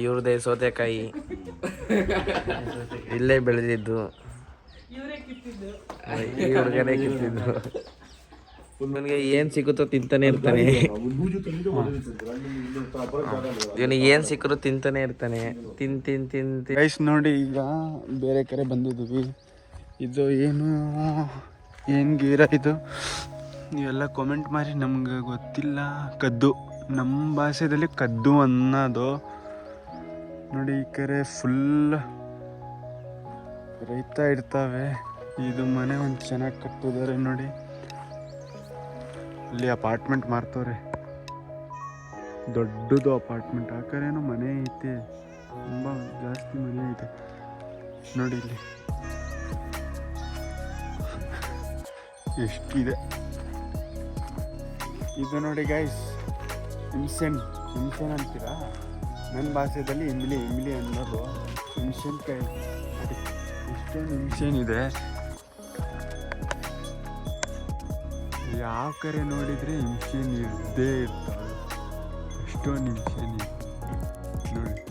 ಇವ್ರದೇ ಸೌತೆಕಾಯಿ ಇಲ್ಲೇ ಬೆಳೆದಿದ್ದು ಇವ್ರಿಗೇನೆ ಕಿತ್ತಿದ್ದು. ನನಗೆ ಏನ್ ಸಿಗುತ್ತೋ ತಿಂತಾನೆ ಇರ್ತಾನೆ, ಇವನಿಗೆ ಏನ್ ಸಿಕ್ಕರೂ ತಿಂತಾನೆ ಇರ್ತಾನೆ. ತಿನ್ ಗೈಸ್ ನೋಡಿ, ಈಗ ಬೇರೆ ಕಡೆ ಬಂದಿದ್ದೀವಿ. ಇದು ಏನು ಗೀರ ಇದು ನೀವೆಲ್ಲ ಕಾಮೆಂಟ್ ಮಾಡಿ, ನಮ್ಗೆ ಗೊತ್ತಿಲ್ಲ. ಕದ್ದು, ನಮ್ಮ ಭಾಷೆಯಲ್ಲಿ ಕದ್ದು ಅನ್ನೋದು. ನೋಡಿ ಈ ಕಡೆ ಫುಲ್ ರೈತ ಇರ್ತಾವೆ. ಇದು ಮನೆ ಒಂದು ಚೆನ್ನಾಗಿ ಕಟ್ಟಿದ್ದಾರೆ ನೋಡಿ. ಅಲ್ಲಿ ಅಪಾರ್ಟ್ಮೆಂಟ್ ಮಾರ್ತವ್ರೆ, ದೊಡ್ಡದು ಅಪಾರ್ಟ್ಮೆಂಟ್. ಆ ಕಡೆನೂ ಮನೆ ಐತೆ, ತುಂಬ ಜಾಸ್ತಿ ಮನೆ ಐತೆ ನೋಡಿ. ಇಲ್ಲಿ ಎಷ್ಟಿದೆ ಇದು ನೋಡಿ ಗೈಸ್. ಹಿಂಸೆನ್ ಅಂತೀರಾ, ನನ್ನ ಭಾಷೆಯಲ್ಲಿ ಇಮ್ಲಿ ಅನ್ನೋದು. ಹಿಂಸೆನ್ಕಾಯಿ ಇಷ್ಟೊಂದು ಹಿಂಸೆನಿದೆ. ಯಾವ ಕಡೆ ನೋಡಿದರೆ ಹಿಂಸೆನ್ ಇದ್ದೇ ಇರ್ತಾವೆ, ಎಷ್ಟೊಂದು ಹಿಂಸೆನ್ ನೋಡಿ.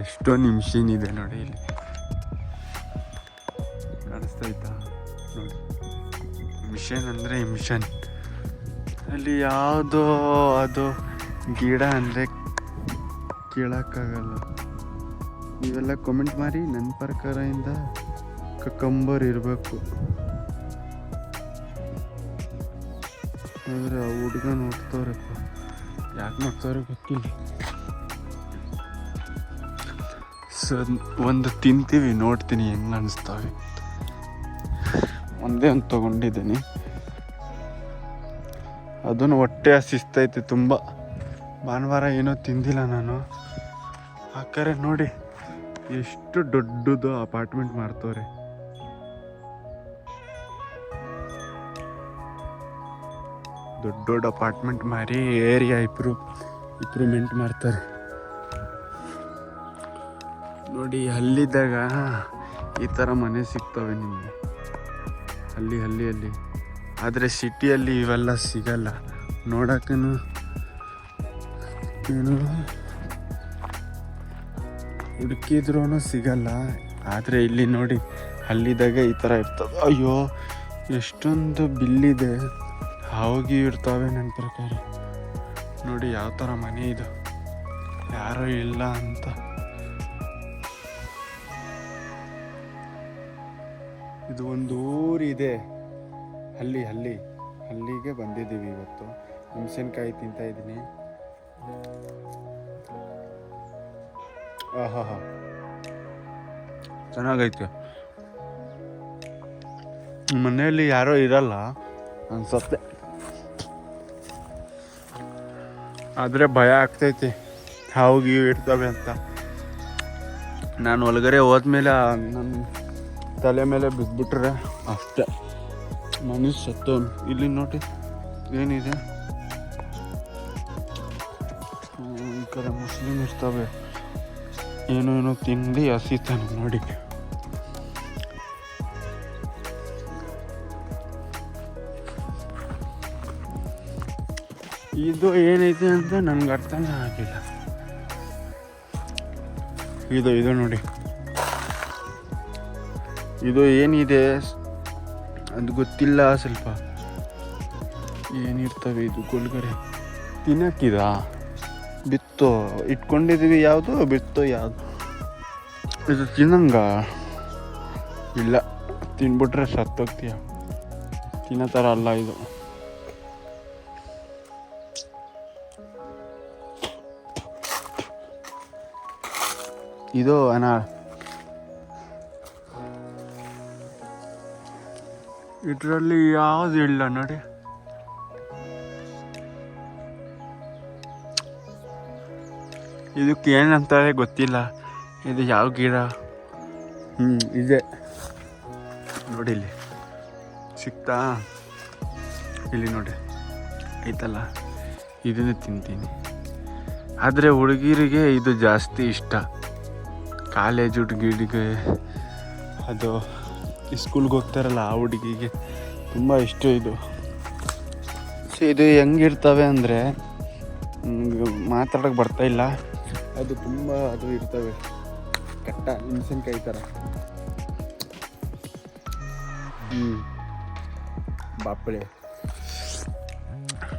ಎಷ್ಟೊಂದು ಹಿಂಸೆನಿದೆ ನೋಡಿ. ಇಲ್ಲಿ ಕಾಣಿಸ್ತೈತಾ ನೋಡಿ. ಮಿಷನ್ ಅಂದರೆ ಮಿಷನ್. ಅಲ್ಲಿ ಯಾವುದೋ ಅದು ಗಿಡ ಅಂದರೆ ಕೇಳೋಕ್ಕಾಗಲ್ಲ. ನೀವೆಲ್ಲ ಕಾಮೆಂಟ್ ಮಾಡಿ. ನನ್ನ ಪ್ರಕಾರದಿಂದ ಕಕ್ಕಂಬರ್ ಇರಬೇಕು. ಆದರೆ ಆ ಹುಡುಗ ನೋಡ್ತವ್ರಪ್ಪ, ಯಾಕೆ ನೋಡ್ತವ್ರೆ ಗೊತ್ತಿಲ್ಲ. ಒಂದು ತಿಂತೀವಿ, ನೋಡ್ತೀನಿ ಹೆಂಗೆ ಅನಿಸ್ತವೆ. ಒಂದೇ ಒಂದು ತೊಗೊಂಡಿದ್ದೀನಿ, ಅದನ್ನು ಹೊಟ್ಟೆ ಹಸಿಸ್ತೈತೆ ತುಂಬ. ಭಾನುವಾರ ಏನೋ ತಿಂದಿಲ್ಲ ನಾನು. ಆ ಕಡೆ ನೋಡಿ ಎಷ್ಟು ದೊಡ್ಡದು ಅಪಾರ್ಟ್ಮೆಂಟ್ ಮಾಡ್ತವ್ರೆ. ದೊಡ್ಡ ಅಪಾರ್ಟ್ಮೆಂಟ್ ಮಾರಿ ಏರಿಯಾ ಇಂಪ್ರೂವ್ಮೆಂಟ್ ಮಾಡ್ತಾರೆ ನೋಡಿ. ಹಳ್ಳಿದಾಗ ಈ ಥರ ಮನೆ ಸಿಗ್ತವೆ ನಿಮಗೆ, ಹಳ್ಳಿ. ಆದರೆ ಸಿಟಿಯಲ್ಲಿ ಇವೆಲ್ಲ ಸಿಗಲ್ಲ. ನೋಡೋಕ್ಕೂ ಏನು ಹುಡುಕಿದ್ರೂ ಸಿಗಲ್ಲ. ಆದರೆ ಇಲ್ಲಿ ನೋಡಿ, ಹಳ್ಳಿದಾಗ ಈ ಥರ ಇರ್ತದೆ. ಅಯ್ಯೋ, ಎಷ್ಟೊಂದು ಬಿಲ್ಲಿದೆ, ಹಾವಿಗೆ ಇರ್ತಾವೆ ನನ್ನ ಪ್ರಕಾರ. ನೋಡಿ ಯಾವ ಥರ ಮನೆ ಇದು, ಯಾರೂ ಇಲ್ಲ ಅಂತ. ಇದು ಒಂದು ಊರಿದೆ, ಹಳ್ಳಿಗೆ ಬಂದಿದ್ದೀವಿ ಇವತ್ತು. ಮೆಣಸಿನ್ಕಾಯಿ ತಿಂತಾ ಇದ್ದೀನಿ. ಆಹಾ, ಚೆನ್ನಾಗೈತೆ. ಮನೆಯಲ್ಲಿ ಯಾರೋ ಇರಲ್ಲ ಅನ್ಸತ್ತೆ, ಆದರೆ ಭಯ ಆಗ್ತೈತಿ, ಹಾವಿಗೆ ಇರ್ತವೆ ಅಂತ. ನಾನು ಒಳಗಡೆ ಹೋದ್ಮೇಲೆ ನನ್ನ ತಲೆ ಮೇಲೆ ಬಿದ್ದುಬಿಟ್ರೆ ಅಷ್ಟೇ, ಮನುಷ್ಯ ಸತ್ತವನು. ಇಲ್ಲಿ ನೋಡಿ ಏನಿದೆ, ಈ ಕಡೆ ಮುಸ್ಲಿಮ್ ಇರ್ತವೆ, ಏನೋ ತಿಂದು ಹಸಿತಾನೆ ನೋಡಿ. ಇದು ಏನೈತೆ ಅಂತ ನನಗೆ ಅರ್ಥನೇ ಆಗಿಲ್ಲ. ಇದು ನೋಡಿ, ಇದು ಏನಿದೆ ಅದು ಗೊತ್ತಿಲ್ಲ. ಸ್ವಲ್ಪ ಏನಿರ್ತವೆ ಇದು ಒಳಗಡೆ, ತಿನ್ನಕ್ಕಿದ ಬಿತ್ತೋ ಇಟ್ಕೊಂಡಿದ್ದೀವಿ. ಯಾವುದು ಬಿತ್ತೋ ಯಾವುದು ಇದು ತಿನ್ನಂಗ ಇಲ್ಲ, ತಿನ್ಬಿಟ್ರೆ ಸತ್ತೋಗ್ತೀಯ. ತಿನ್ನೋ ಥರ ಅಲ್ಲ ಇದು. ಇದು ಅನಾಳ. ಇದರಲ್ಲಿ ಯಾವುದು ಇಲ್ಲ ನೋಡಿ. ಇದಕ್ಕೆ ಏನಂತಾರೆ ಗೊತ್ತಿಲ್ಲ. ಇದು ಯಾವ ಗಿಡ? ಇದೆ ನೋಡಿ, ಇಲ್ಲಿ ಸಿಕ್ತಾ? ಇಲ್ಲಿ ನೋಡಿ ಐತಲ್ಲ, ಇದನ್ನು ತಿಂತೀನಿ. ಆದರೆ ಹುಡುಗಿರಿಗೆ ಇದು ಜಾಸ್ತಿ ಇಷ್ಟ. ಕಾಲೇಜ್ ಹುಡುಗಿರಿಗೆ, ಅದು ಸ್ಕೂಲ್ಗೆ ಹೋಗ್ತಾರಲ್ಲ ಆ ಹುಡುಗಿಗೆ ತುಂಬ ಇಷ್ಟ ಇದು. ಸೊ ಇದು ಹೆಂಗಿರ್ತವೆ ಅಂದರೆ ಮಾತಾಡೋಕ್ಕೆ ಬರ್ತಾ ಇಲ್ಲ, ಅದು ತುಂಬ ಅದು ಇರ್ತವೆ ಕಟ್ಟ ಮೆಣಸಿನ್ಕಾಯಿ ಥರ. ಬಾಪಳೆ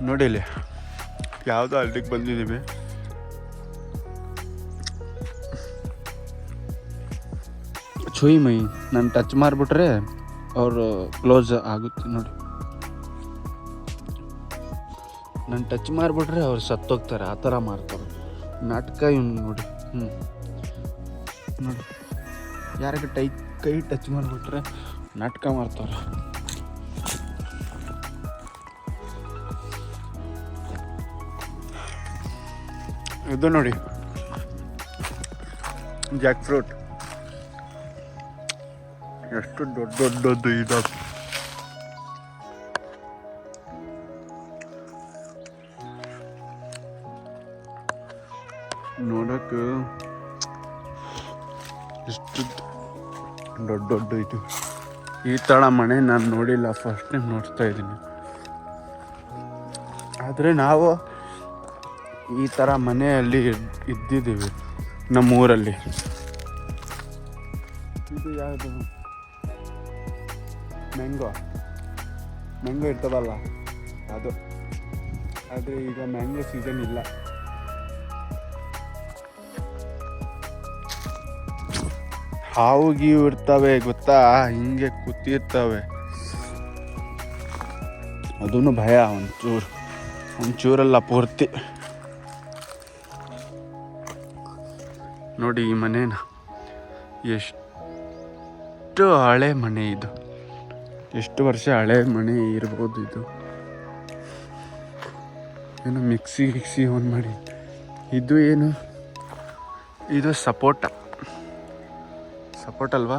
ನೋಡಿ ಇಲ್ಲಿ ಯಾವುದೋ ಹಳ್ಳಿಗೆ ಬಂದಿದ್ದೀವಿ. ಚುಯ್ ಮೈ ನಾನು ಟಚ್ ಮಾಡಿಬಿಟ್ರೆ ಅವರು ಕ್ಲೋಸ್ ಆಗುತ್ತೆ ನೋಡಿ. ನಾನು ಟಚ್ ಮಾಡಿಬಿಟ್ರೆ ಅವ್ರು ಸತ್ತೋಗ್ತಾರೆ, ಆ ಥರ ಮಾಡ್ತಾರೆ ನಾಟಕ ಇವ್ನು ನೋಡಿ. ನೋಡಿ ಯಾರಿಗೆ ಕೈ ಟಚ್ ಮಾಡಿಬಿಟ್ರೆ ನಾಟಕ ಮಾಡ್ತಾರೆ. ಇದು ನೋಡಿ ಜಾಕ್ ಫ್ರೂಟ್ ಎಷ್ಟು ದೊಡ್ಡದ್ದು ಇದು. ನೋಡಕ್ಕೆ ಎಷ್ಟು ದೊಡ್ಡ ಇದು. ಈ ಥರ ಮನೆ ನಾನು ನೋಡಿಲ್ಲ, ಫಸ್ಟ್ ಟೈಮ್ ನೋಡ್ತಾ ಇದ್ದೀನಿ. ಆದರೆ ನಾವು ಈ ಥರ ಮನೆಯಲ್ಲಿ ಇದ್ದಿದ್ದೀವಿ ನಮ್ಮೂರಲ್ಲಿ. ಇದು ಯಾವುದು ಮ್ಯಾಂಗೋ ಇರ್ತದಲ್ಲ ಅದು. ಆದರೆ ಈಗ ಮ್ಯಾಂಗೋ ಸೀಸನ್ ಇಲ್ಲ. ಹಾವು ಗೀವು ಇರ್ತವೆ ಗೊತ್ತಾ, ಹಿಂಗೆ ಕೂತಿರ್ತವೆ. ಅದೂ ಭಯ ಒಂಚೂರಲ್ಲ ಪೂರ್ತಿ. ನೋಡಿ ಈ ಮನೇನ, ಎಷ್ಟು ಹಳೆ ಮನೆ ಇದು, ಎಷ್ಟು ವರ್ಷ ಹಳೆ ಮನೆ ಇರ್ಬೋದು ಇದು. ಏನು ಮಿಕ್ಸಿ ಆನ್ ಮಾಡಿ. ಇದು ಏನು, ಇದು ಸಪೋಟ ಅಲ್ವಾ,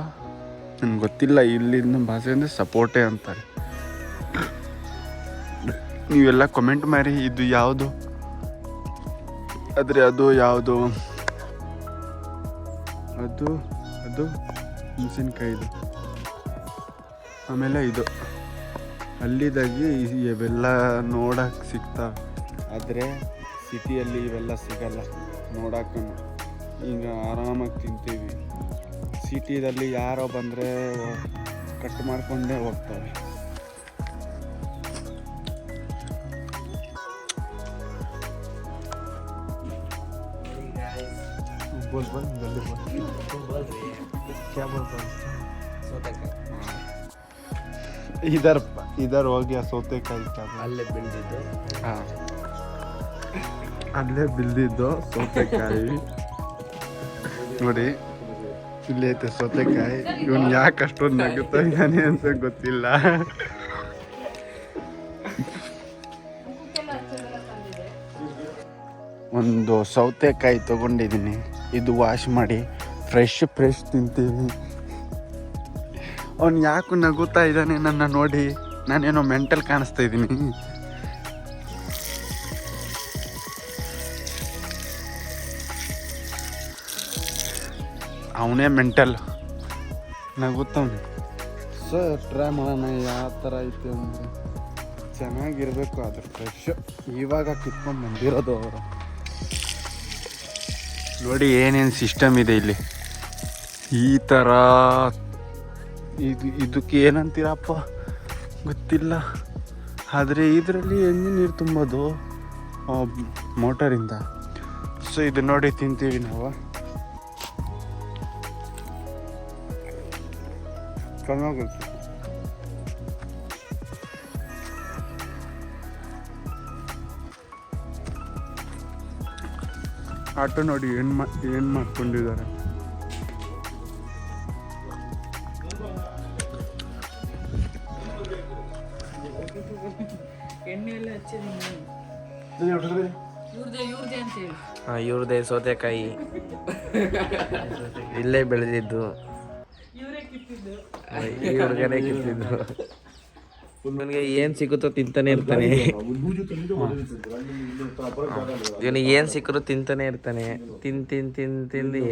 ನನಗೆ ಗೊತ್ತಿಲ್ಲ. ಇಲ್ಲಿನ ಭಾಷೆ ಅಂದರೆ ಸಪೋಟೆ ಅಂತಾರೆ. ನೀವೆಲ್ಲ ಕಮೆಂಟ್ ಮಾಡಿ ಇದು ಯಾವುದು, ಆದರೆ ಅದು ಯಾವುದು, ಅದು ಮೆಣಸಿನ್ಕಾಯಿದು. ಆಮೇಲೆ ಇದು ಹಳ್ಳಿದಾಗಿ ಇವೆಲ್ಲ ನೋಡಕ್ಕೆ ಸಿಗ್ತಾವೆ, ಆದರೆ ಸಿಟಿಯಲ್ಲಿ ಇವೆಲ್ಲ ಸಿಗಲ್ಲ ನೋಡಕ್ಕೆ. ಈಗ ಆರಾಮಾಗಿ ತಿಂತೀವಿ. ಸಿಟಿದಲ್ಲಿ ಯಾರೋ ಬಂದರೆ ಕಟ್ ಮಾಡ್ಕೊಂಡೇ ಹೋಗ್ತವೆ. ಇದರ್ ಹೋಗಿ ಸೌತೆಕಾಯಿ ಅಲ್ಲೇ ಬೆಳೆದಿದ್ದು. ಹಾಂ, ಅಲ್ಲೇ ಬಿಲ್ದಿದ್ದು ಸೌತೆಕಾಯಿ ನೋಡಿ. ಇಲ್ಲಿ ಐತೆ ಸೌತೆಕಾಯಿ. ಇವನು ಯಾಕೆ ಅಷ್ಟೊಂದು ನಗುತ್ತಾ ಇದ್ದಾನೆ ಅಂತ ಗೊತ್ತಿಲ್ಲ. ಒಂದು ಸೌತೆಕಾಯಿ ತೊಗೊಂಡಿದ್ದೀನಿ, ಇದು ವಾಶ್ ಮಾಡಿ ಫ್ರೆಶ್ ತಿಂತೀವಿ. ಅವನು ಯಾಕೆ ನಗುತ್ತಾ ಇದ್ದಾನೆ ನನ್ನ ನೋಡಿ, ನಾನೇನೋ ಮೆಂಟಲ್ ಕಾಣಿಸ್ತಾ ಇದ್ದೀನಿ. ಅವನೇ ಮೆಂಟಲ್ ನಗುತ್ತವನು. ಸೊ ಟ್ರೈ ಮಾಡೋಣ ಯಾವ ಥರ ಐತೆ ಅಂದರೆ. ಚೆನ್ನಾಗಿರಬೇಕು, ಅದು ಫ್ರೆಶ್ ಇವಾಗ ಕಿತ್ಕೊಂಡು ಬಂದಿರೋದು ಅವರು. ನೋಡಿ ಏನೇನು ಸಿಸ್ಟಮ್ ಇದೆ ಇಲ್ಲಿ. ಈ ಥರ ಇದಕ್ಕೆ ಏನಂತೀರಪ್ಪ ಗೊತ್ತಿಲ್ಲ, ಆದರೆ ಇದರಲ್ಲಿ ಹೆಂಗೆ ನೀರು ತುಂಬೋದು ಮೋಟರಿಂದ. ಸೊ ಇದು ನೋಡಿ ತಿಂತೀವಿ ನಾವು. ಚೆನ್ನಾಗುತ್ತೆ. ಆಟೋ ನೋಡಿ ಏನು ಮಾಡ್ಕೊಂಡಿದ್ದಾರೆ. ಇವ್ರದೇ ಸೌತೆಕಾಯಿ ಇಲ್ಲೇ ಬೆಳೆದಿದ್ದು, ಇವ್ರಿಗೇನೆ ಕಿತ್ತಿದ್ದು. ನನಗೆ ಏನು ಸಿಗುತ್ತೋ ತಿಂತಾನೆ ಇರ್ತಾನೆ. ಇವನಿಗೆ ಏನು ಸಿಕ್ಕರೂ ತಿಂತಾನೆ ಇರ್ತಾನೆ. ತಿಂದು